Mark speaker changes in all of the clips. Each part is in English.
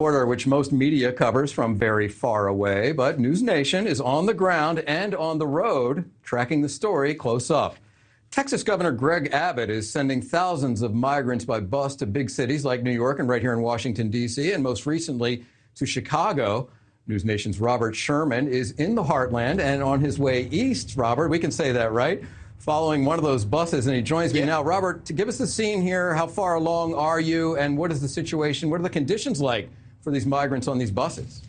Speaker 1: Border, which most media covers from very far away, but NewsNation is on the ground and on the road, tracking the story close up. Texas Governor Greg Abbott is sending thousands of migrants by bus to big cities like New York and right here in Washington, D.C., and most recently to Chicago. NewsNation's Robert Sherman is in the heartland and on his way east, Robert, we can say that, right? Following one of those buses, and he joins me now. Robert, to give us the scene here, how far along are you, and what is the situation? What are the conditions like for these migrants on these buses?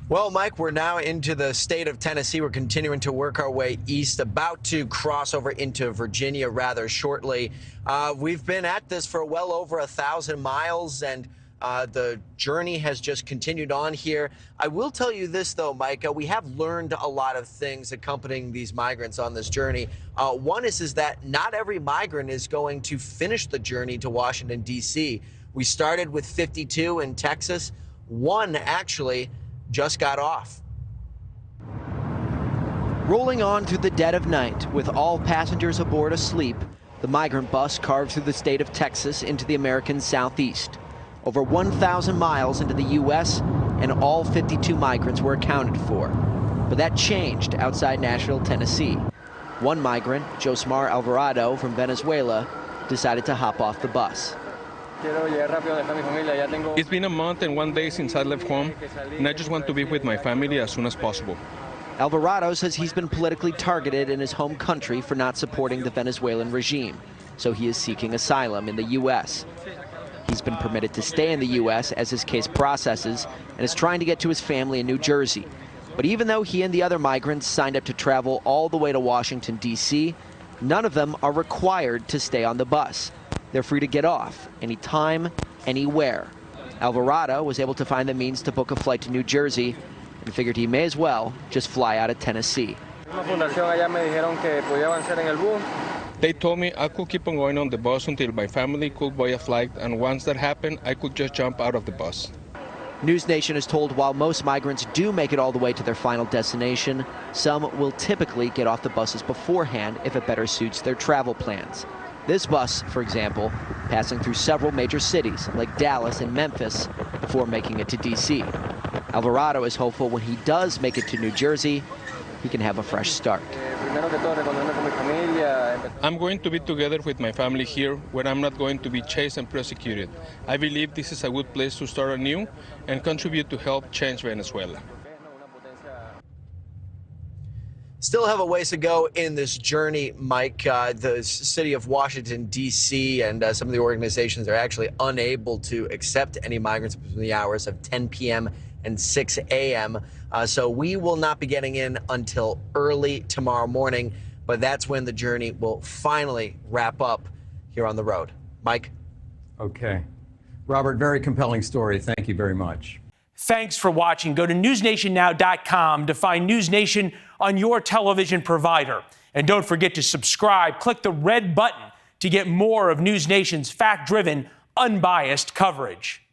Speaker 2: Well, Mike, we're now into the state of Tennessee. We're continuing to work our way east, about to cross over into Virginia rather shortly. We've been at this for well over 1,000 miles, and the journey has just continued on here. I will tell you this, though, Mike, we have learned a lot of things accompanying these migrants on this journey. One is that not every migrant is going to finish the journey to Washington, D.C. We started with 52 in Texas. One actually just got off. Rolling on through the dead of night with all passengers aboard asleep, the migrant bus carved through the state of Texas into the American Southeast. Over 1,000 miles into the U.S., and all 52 migrants were accounted for. But that changed outside Nashville, Tennessee. One migrant, Josmar Alvarado from Venezuela, decided to hop off the bus.
Speaker 3: It's been a month and 1 day since I left home, and I just want to be with my family as soon as possible.
Speaker 2: Alvarado says he's been politically targeted in his home country for not supporting the Venezuelan regime, so he is seeking asylum in the U.S. He's been permitted to stay in the U.S. as his case processes and is trying to get to his family in New Jersey. But even though he and the other migrants signed up to travel all the way to Washington, D.C., none of them are required to stay on the bus. They're free to get off anytime, anywhere. Alvarado was able to find the means to book a flight to New Jersey and figured he may as well just fly out of Tennessee.
Speaker 3: They told me I could keep on going on the bus until my family could buy a flight, and once that happened, I could just jump out of the bus.
Speaker 2: NewsNation is told while most migrants do make it all the way to their final destination, some will typically get off the buses beforehand if it better suits their travel plans. This bus, for example, passing through several major cities like Dallas and Memphis before making it to D.C. Alvarado is hopeful when he does make it to New Jersey, he can have a fresh start.
Speaker 3: I'm going to be together with my family here, where I'm not going to be chased and persecuted. I believe this is a good place to start anew and contribute to help change Venezuela.
Speaker 2: Still have a ways to go in this journey, Mike. The city of Washington, D.C. and some of the organizations are actually unable to accept any migrants between the hours of 10 p.m. and 6 a.m. So we will not be getting in until early tomorrow morning, but that's when the journey will finally wrap up here on the road. Mike?
Speaker 1: Okay. Robert, very compelling story. Thank you very much.
Speaker 4: Thanks for watching. Go to newsnationnow.com to find NewsNation on your television provider. And don't forget to subscribe. Click the red button to get more of NewsNation's fact-driven, unbiased coverage.